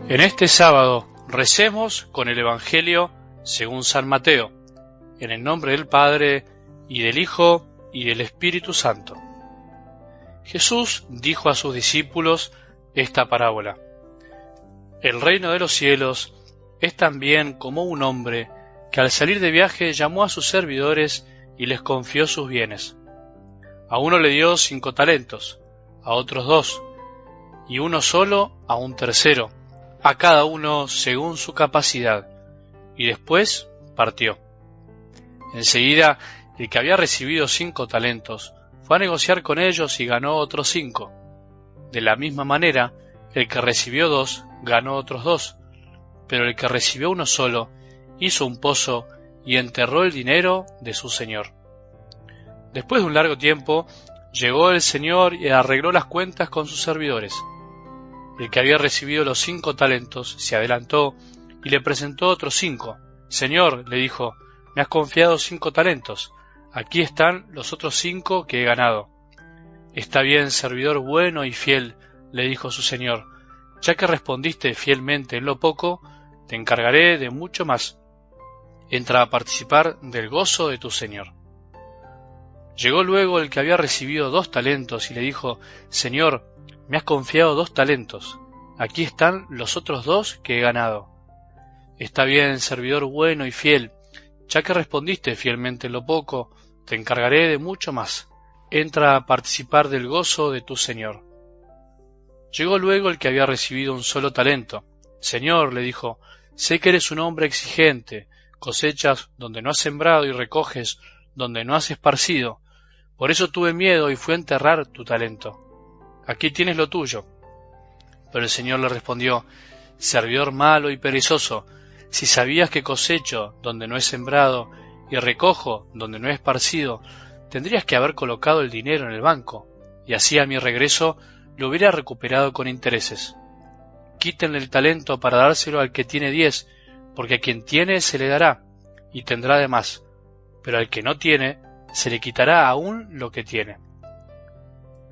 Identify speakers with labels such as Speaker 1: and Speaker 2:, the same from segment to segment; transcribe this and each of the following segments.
Speaker 1: En este sábado recemos con el Evangelio según San Mateo, en el nombre del Padre, y del Hijo, y del Espíritu Santo. Jesús dijo a sus discípulos esta parábola: El reino de los cielos es también como un hombre que al salir de viaje llamó a sus servidores y les confió sus bienes. A uno le dio 5 talentos, a otros 2, y uno solo a un tercero, a cada uno según su capacidad, y después partió. Enseguida, el que había recibido 5 talentos fue a negociar con ellos y ganó otros 5. De la misma manera, el que recibió 2 ganó otros 2, pero el que recibió uno solo hizo un pozo y enterró el dinero de su señor. Después de un largo tiempo, llegó el señor y arregló las cuentas con sus servidores. El que había recibido los 5 talentos se adelantó y le presentó otros 5. Señor, le dijo, me has confiado 5 talentos. Aquí están los otros 5 que he ganado. Está bien, servidor bueno y fiel, le dijo su señor. Ya que respondiste fielmente en lo poco, te encargaré de mucho más. Entra a participar del gozo de tu señor. Llegó luego el que había recibido 2 talentos y le dijo, Señor, me has confiado 2 talentos. Aquí están los otros 2 que he ganado. Está bien, servidor bueno y fiel. Ya que respondiste fielmente en lo poco, te encargaré de mucho más. Entra a participar del gozo de tu señor. Llegó luego el que había recibido un solo talento. Señor, le dijo, sé que eres un hombre exigente, cosechas donde no has sembrado y recoges donde no has esparcido. Por eso tuve miedo y fui a enterrar tu talento. Aquí tienes lo tuyo. Pero el Señor le respondió, servidor malo y perezoso, si sabías que cosecho donde no he sembrado y recojo donde no he esparcido, tendrías que haber colocado el dinero en el banco, y así a mi regreso lo hubiera recuperado con intereses. Quítenle el talento para dárselo al que tiene 10, porque a quien tiene se le dará, y tendrá de más, pero al que no tiene, se le quitará aún lo que tiene.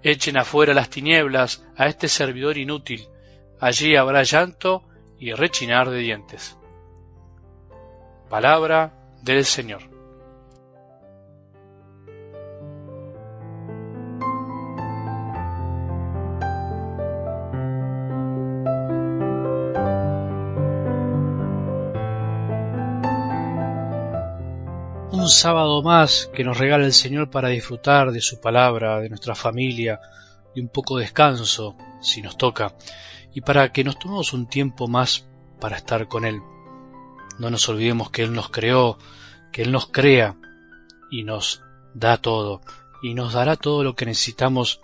Speaker 1: Echen afuera las tinieblas a este servidor inútil, allí habrá llanto y rechinar de dientes. Palabra del Señor. Un sábado más que nos regala el Señor para disfrutar de su palabra, de nuestra familia, de un poco de descanso, si nos toca, y para que nos tomemos un tiempo más para estar con Él. No nos olvidemos que Él nos creó, que Él nos crea y nos da todo, y nos dará todo lo que necesitamos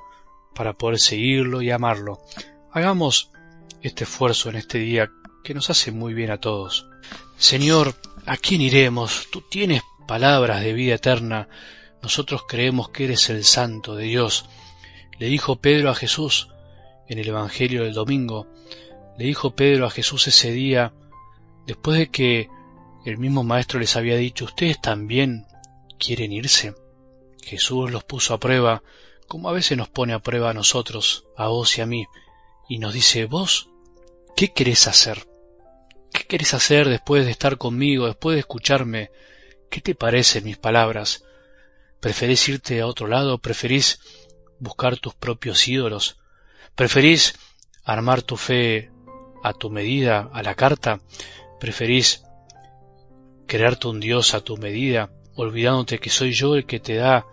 Speaker 1: para poder seguirlo y amarlo. Hagamos este esfuerzo en este día que nos hace muy bien a todos. Señor, ¿a quién iremos? Tú tienes palabras de vida eterna, nosotros creemos que eres el Santo de Dios. Le dijo Pedro a Jesús en el Evangelio del domingo, le dijo Pedro a Jesús ese día, después de que el mismo Maestro les había dicho, ¿ustedes también quieren irse? Jesús los puso a prueba, como a veces nos pone a prueba a nosotros, a vos y a mí, y nos dice, ¿vos qué querés hacer? ¿Qué querés hacer después de estar conmigo, después de escucharme? ¿Qué te parecen mis palabras? ¿Preferís irte a otro lado? ¿Preferís buscar tus propios ídolos? ¿Preferís armar tu fe a tu medida, a la carta? ¿Preferís crearte un Dios a tu medida, olvidándote que soy yo el que te da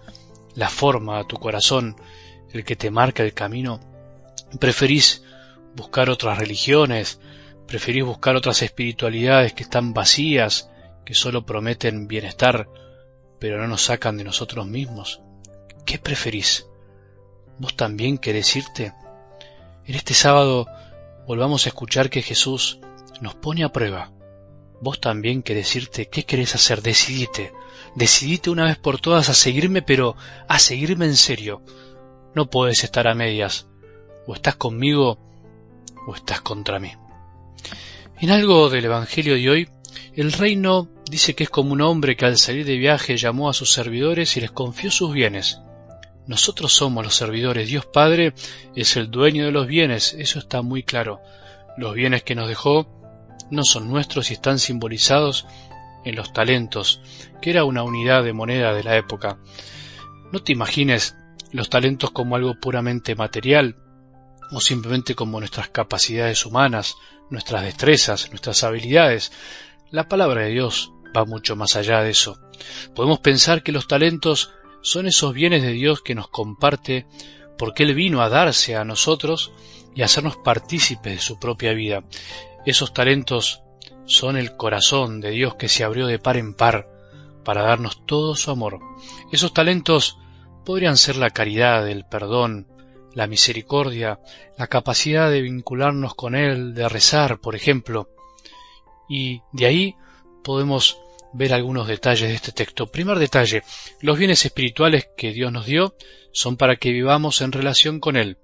Speaker 1: la forma a tu corazón, el que te marca el camino? ¿Preferís buscar otras religiones? ¿Preferís buscar otras espiritualidades que están vacías, que solo prometen bienestar, pero no nos sacan de nosotros mismos? ¿Qué preferís? ¿Vos también querés irte? En este sábado volvamos a escuchar que Jesús nos pone a prueba. ¿Vos también querés irte? ¿Qué querés hacer? Decidite una vez por todas a seguirme, pero a seguirme en serio. No podés estar a medias. O estás conmigo o estás contra mí. En algo del Evangelio de hoy, el reino dice que es como un hombre que al salir de viaje llamó a sus servidores y les confió sus bienes. Nosotros somos los servidores. Dios Padre es el dueño de los bienes, eso está muy claro. Los bienes que nos dejó no son nuestros y están simbolizados en los talentos, que era una unidad de moneda de la época. No te imagines los talentos como algo puramente material o simplemente como nuestras capacidades humanas, nuestras destrezas, nuestras habilidades. La palabra de Dios va mucho más allá de eso. Podemos pensar que los talentos son esos bienes de Dios que nos comparte porque Él vino a darse a nosotros y a hacernos partícipes de su propia vida. Esos talentos son el corazón de Dios que se abrió de par en par para darnos todo su amor. Esos talentos podrían ser la caridad, el perdón, la misericordia, la capacidad de vincularnos con Él, de rezar, por ejemplo. Y de ahí podemos ver algunos detalles de este texto. Primer detalle, los bienes espirituales que Dios nos dio son para que vivamos en relación con Él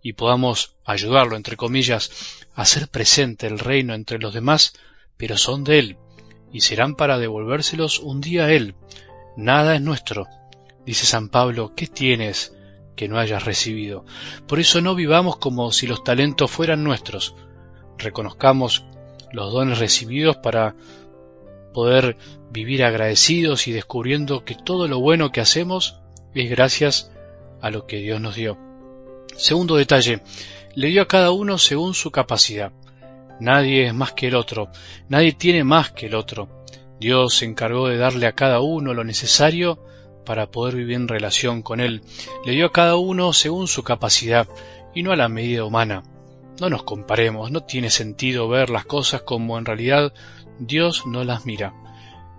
Speaker 1: y podamos ayudarlo, entre comillas, a hacer presente el reino entre los demás, pero son de Él y serán para devolvérselos un día a Él. Nada es nuestro. Dice San Pablo, ¿qué tienes que no hayas recibido? Por eso no vivamos como si los talentos fueran nuestros. Reconozcamos los dones recibidos para poder vivir agradecidos y descubriendo que todo lo bueno que hacemos es gracias a lo que Dios nos dio. Segundo detalle, le dio a cada uno según su capacidad. Nadie es más que el otro, nadie tiene más que el otro. Dios se encargó de darle a cada uno lo necesario para poder vivir en relación con Él. Le dio a cada uno según su capacidad y no a la medida humana. No nos comparemos, no tiene sentido ver las cosas como en realidad Dios no las mira.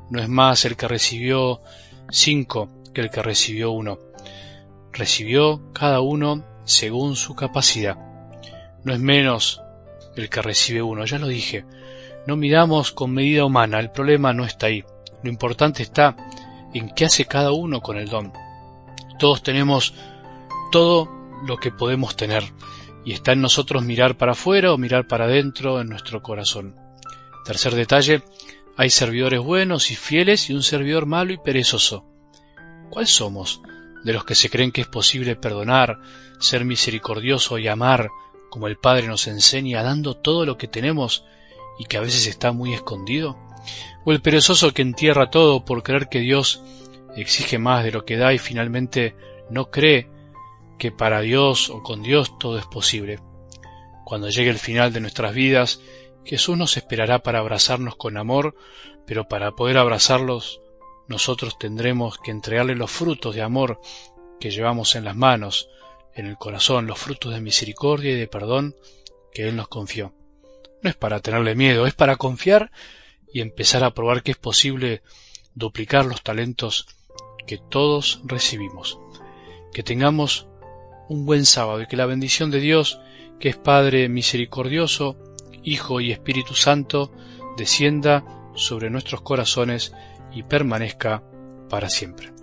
Speaker 1: No es más el que recibió 5 que el que recibió 1. Recibió cada uno según su capacidad. No es menos el que recibe 1, ya lo dije. No midamos con medida humana, el problema no está ahí. Lo importante está en qué hace cada uno con el don. Todos tenemos todo lo que podemos tener y está en nosotros mirar para afuera o mirar para adentro en nuestro corazón. Tercer detalle, hay servidores buenos y fieles y un servidor malo y perezoso. ¿Cuál somos? ¿De los que se creen que es posible perdonar, ser misericordioso y amar como el Padre nos enseña, dando todo lo que tenemos y que a veces está muy escondido? ¿O el perezoso que entierra todo por creer que Dios exige más de lo que da y finalmente no cree que para Dios o con Dios todo es posible? Cuando llegue el final de nuestras vidas, Jesús nos esperará para abrazarnos con amor, pero para poder abrazarlos, nosotros tendremos que entregarle los frutos de amor que llevamos en las manos, en el corazón, los frutos de misericordia y de perdón que Él nos confió. No es para tenerle miedo, es para confiar y empezar a probar que es posible duplicar los talentos que todos recibimos. Que tengamos un buen sábado y que la bendición de Dios, que es Padre misericordioso, Hijo y Espíritu Santo, descienda sobre nuestros corazones y permanezca para siempre.